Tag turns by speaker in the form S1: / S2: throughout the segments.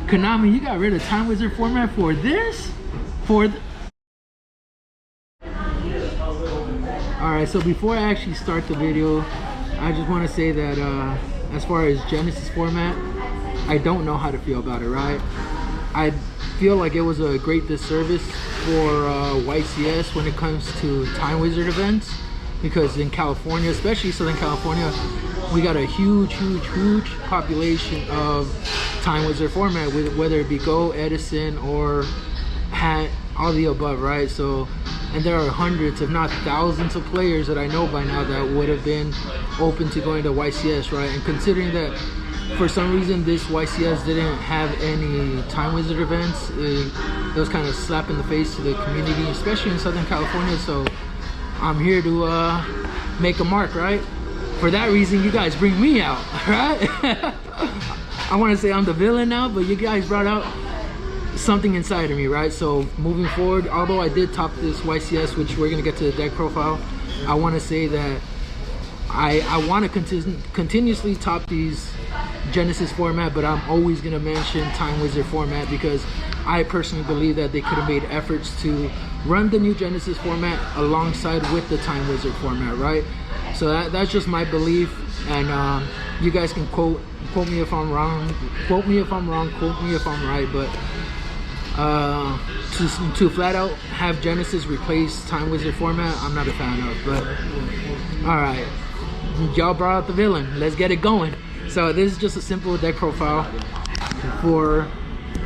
S1: Konami, you got rid of Time Wizard format for this? Alright, so before I actually start the video, I just want to say that as far as Genesys format, I don't know how to feel about it, right? I feel like it was a great disservice for YCS when it comes to Time Wizard events, because in California, especially Southern California, we got a huge population of Time Wizard format, whether it be Go, Edison, or Hat, all the above, right? So, and there are hundreds, if not thousands, of players that I know by now that would have been open to going to YCS, right? And considering that for some reason this YCS didn't have any Time Wizard events, it was kind of a slap in the face to the community, especially in Southern California. So I'm here to make a mark, right? For that reason, you guys bring me out, right? I want to say I'm the villain now, but you guys brought out something inside of me, right? So moving forward, although I did top this YCS, which we're gonna get to the deck profile, I want to say that I want to continuously top these Genesys format, but I'm always gonna mention Time Wizard format because I personally believe that they could have made efforts to run the new Genesys format alongside with the Time Wizard format, right? So that's just my belief, and you guys can quote me if I'm wrong, quote me if I'm right, but to flat out have Genesys replace Time Wizard format, I'm not a fan of. But alright, y'all brought out the villain, let's get it going. So this is just a simple deck profile for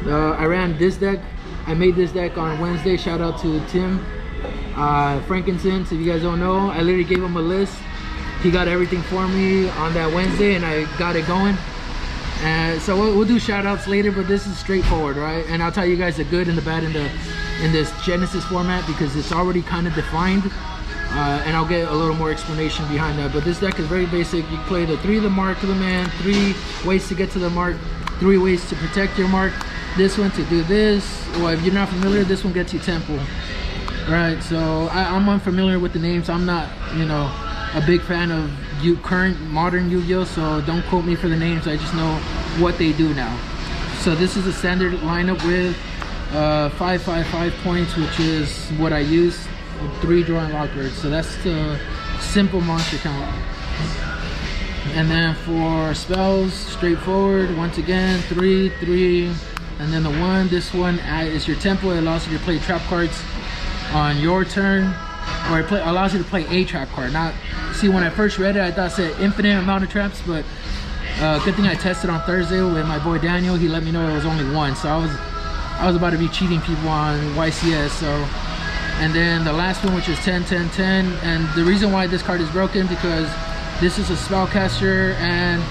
S1: I ran this deck. I made this deck on Wednesday. Shout out to Tim Frankinson. So if you guys don't know, I literally gave him a list. He got everything for me on that Wednesday and I got it going. So we'll do shout outs later, but this is straightforward, right? And I'll tell you guys the good and the bad in this Genesys format because it's already kind of defined, and I'll get a little more explanation behind that. But this deck is very basic. You play the 3 of the mark to the man, 3 ways to get to the mark, 3 ways to protect your mark. This one to do this. Well, if you're not familiar, this one gets you Temple, right? So I'm unfamiliar with the names. I'm not, you know, a big fan of current modern Yu-Gi-Oh, so don't quote me for the names. I just know what they do now. So this is a standard lineup with 5 points, which is what I use, 3 draw and lock cards. So that's the simple monster count. And then for spells, straightforward, once again, 3, and then the 1. This one is your tempo. It allows you to play trap cards on your turn, or it allows you to play a trap card. Not, see, when I first read it, I thought it said infinite amount of traps, but good thing I tested on Thursday with my boy Daniel. He let me know it was only 1, so I was about to be cheating people on YCS. So, and then the last one, which is 10, and the reason why this card is broken because this is a spellcaster, and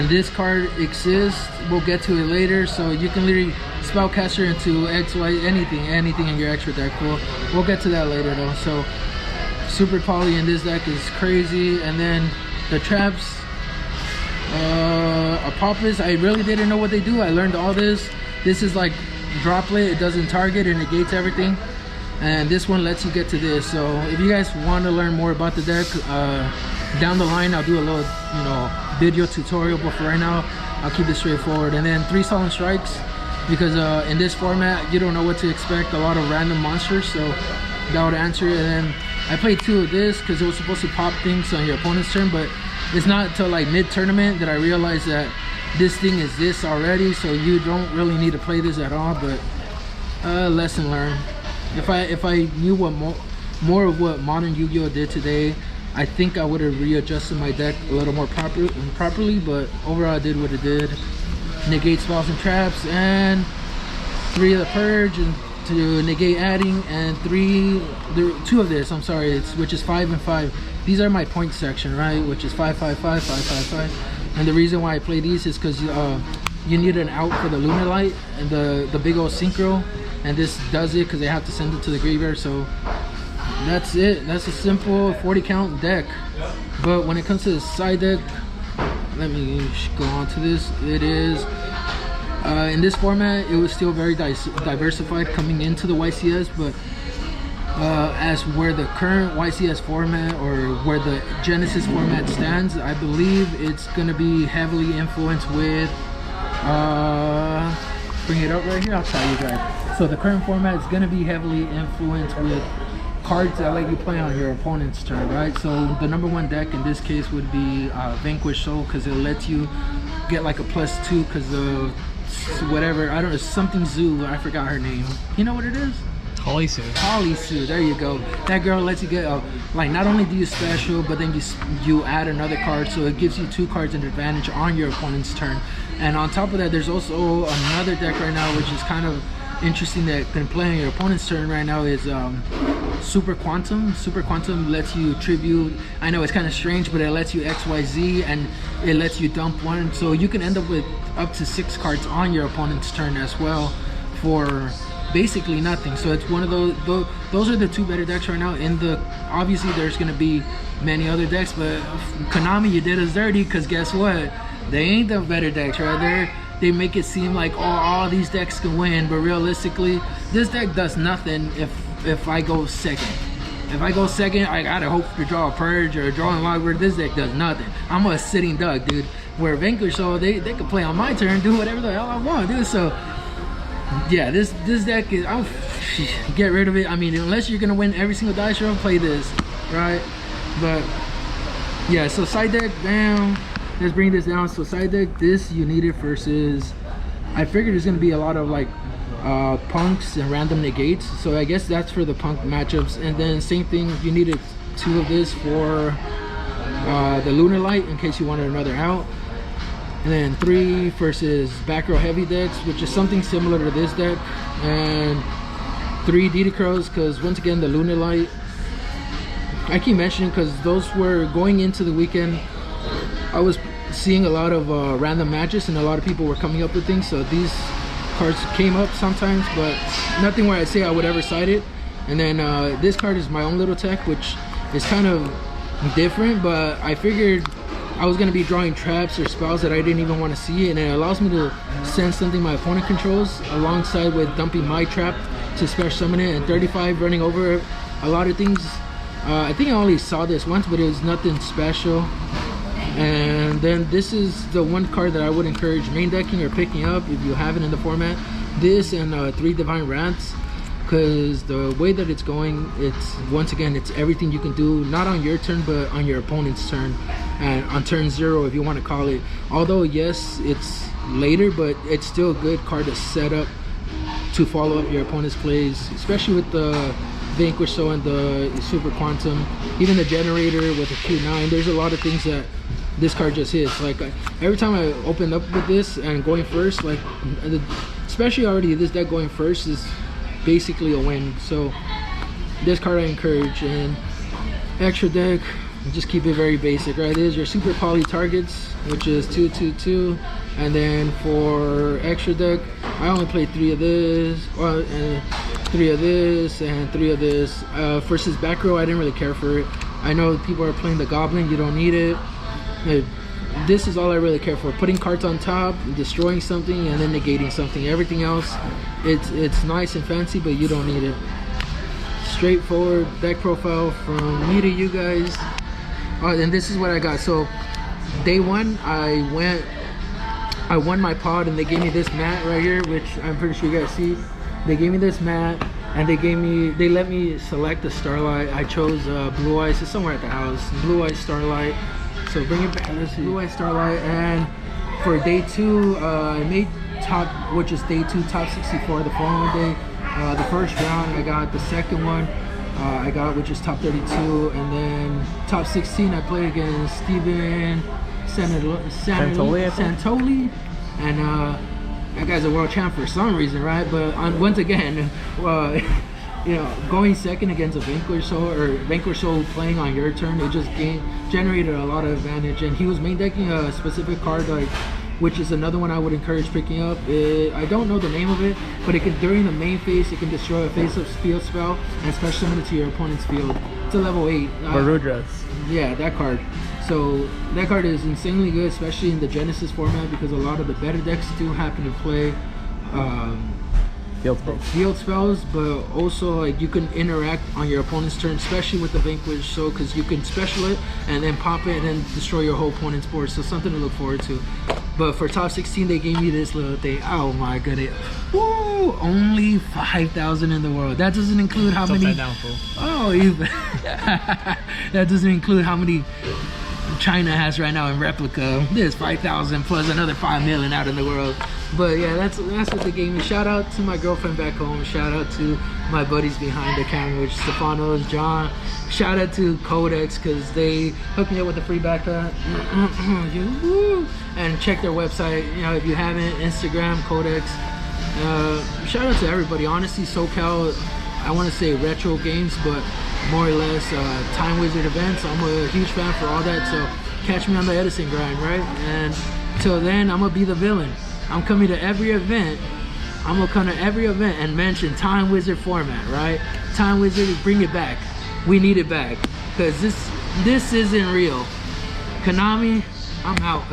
S1: this card exists. We'll get to it later. So you can literally spellcaster into X, Y, anything in your extra deck. We'll get to that later though. So super poly in this deck is crazy. And then the traps, Apophis, I really didn't know what they do. I learned all this. This is like droplet, it doesn't target, it negates everything. And this one lets you get to this. So if you guys want to learn more about the deck, down the line I'll do a little, you know, video tutorial, but for right now I'll keep it straightforward. And then 3 Solemn Strikes, because in this format you don't know what to expect, a lot of random monsters, so that would answer it. And then I played 2 of this because it was supposed to pop things on your opponent's turn, but it's not until like mid-tournament that I realized that this thing is this already, so you don't really need to play this at all. But lesson learned. If I knew what more of what modern Yu-Gi-Oh did today, I think I would have readjusted my deck a little more properly, but overall I did what it did. Negate spells and traps, and 3 of the purge, and to negate adding, and 2 of this, I'm sorry, which is 5 and 5. These are my point section, right, which is 5, 5, 5, 5, 5, 5. And the reason why I play these is because you need an out for the Lunar Light and the big old synchro, and this does it because they have to send it to the graveyard. So that's it. That's a simple 40 count deck. But when it comes to the side deck, let me go on to this. It is in this format, it was still very diversified coming into the YCS, but as where the current YCS format, or where the Genesys format stands, I believe it's going to be heavily influenced with Bring it up right here, I'll tell you guys. So the current format is going to be heavily influenced with cards that let you play on your opponent's turn, right? So the number one deck in this case would be Vanquish Soul, because it lets you get like a +2 because of whatever, I don't know, something Zoo, I forgot her name. You know what it is?
S2: Holly Sue.
S1: Holly Sue, there you go. That girl lets you get like, not only do you special, but then you add another card, so it gives you 2 cards in advantage on your opponent's turn. And on top of that, there's also another deck right now which is kind of interesting that can play on your opponent's turn right now, is Super Quantum. Super Quantum lets you tribute, I know it's kind of strange, but it lets you XYZ and it lets you dump 1, so you can end up with up to 6 cards on your opponent's turn as well for basically nothing. So it's one of those are the 2 better decks right now. Obviously there's going to be many other decks, but Konami, you did us dirty, because guess what, they ain't the better decks, right? They make it seem like, oh, all these decks can win, but realistically this deck does nothing if I go second. If I go second, I gotta hope to draw a Purge or a Drawing Logger. This deck does nothing. I'm a sitting duck, dude. Where Vanquish, so they can play on my turn, do whatever the hell I want, dude. So yeah, this deck is, I'll get rid of it. I mean, unless you're gonna win every single dice roll, play this, right? But yeah, so side deck down. Let's bring this down. So side deck, this you need it versus, I figured there's gonna be a lot of like punks and random negates, so I guess that's for the punk matchups. And then same thing, you needed 2 of this for the Lunar Light in case you wanted another out. And then 3 versus back row heavy decks, which is something similar to this deck. And 3 Didicros, because once again the Lunar Light, I keep mentioning because those were going into the weekend, I was seeing a lot of random matches and a lot of people were coming up with things, so these cards came up sometimes, but nothing where I say I would ever cite it. And then this card is my own little tech, which is kind of different, but I figured I was going to be drawing traps or spells that I didn't even want to see, and it allows me to send something my opponent controls alongside with dumping my trap to special summon it, and 35 running over a lot of things. I think I only saw this once, but it was nothing special. And then this is the one card that I would encourage main decking or picking up if you have it in the format. This and 3 Divine Rants, because the way that it's going, it's once again, it's everything you can do, not on your turn but on your opponent's turn, and on turn 0 if you want to call it. Although yes, it's later, but it's still a good card to set up to follow up your opponent's plays, especially with the Vanquish Soul and the Super Quantum, even the Generator with a Q9. There's a lot of things that this card just hits. Like every time I open up with this and going first, like especially already this deck going first is basically a win. So this card I encourage. And extra deck, just keep it very basic, right? This is your Super Poly Targets, which is 2/2/2. And then for extra deck, I only played 3 of this, and 3 of this, and 3 of this. Versus back row, I didn't really care for it. I know people are playing the Goblin, you don't need it. This is all I really care for. Putting cards on top, destroying something, and then negating something. Everything else, it's nice and fancy, but you don't need it. Straightforward deck profile from me to you guys. And this is what I got. So day 1, I won my pod, and they gave me this mat right here, which I'm pretty sure you guys see. They gave me this mat, and they let me select the Starlight. I chose Blue Eyes. It's somewhere at the house. Blue Eyes Starlight. So bring it back. Let's see. Blue Eyes Starlight. And for day 2, I made top, which is day 2, top 64 the following day. The first round I got, the second one I got, which is top 32, and then top 16 I played against Steven Santoli, and that guy's a world champ for some reason, right? But once again, you know, going second against a Vanquish Soul playing on your turn, it just generated a lot of advantage. And he was main decking a specific card, like, which is another one I would encourage picking up. I don't know the name of it, but it can, during the main phase, it can destroy a face-up field spell and special summon it to your opponent's field. It's a level 8.
S2: Barudras.
S1: Yeah, that card. So that card is insanely good, especially in the Genesis format, because a lot of the better decks do happen to play field spells, but also like you can interact on your opponent's turn, especially with the Vanquish, so because you can special it and then pop it and then destroy your whole opponent's board, so something to look forward to. But for top 16 they gave me this little thing. Oh my goodness. Woo! Only 5,000 in the world. That doesn't include how many even that doesn't include how many China has right now in replica. There's 5,000 plus another 5 million out in the world. But yeah, that's what they gave me. Shout out to my girlfriend back home. Shout out to my buddies behind the camera, which Stefanos, John. Shout out to Codex because they hooked me up with a free backpack. And check their website. You know, if you haven't, Instagram, Codex. Shout out to everybody. Honestly, SoCal, I want to say retro games, but more or less Time Wizard events. I'm a huge fan for all that. So catch me on the Edison grind, right? And till then, I'm gonna be the villain. I'm coming to every event. I'm gonna come to every event and mention Time Wizard format, right? Time Wizard, bring it back. We need it back because this isn't real. Konami, I'm out.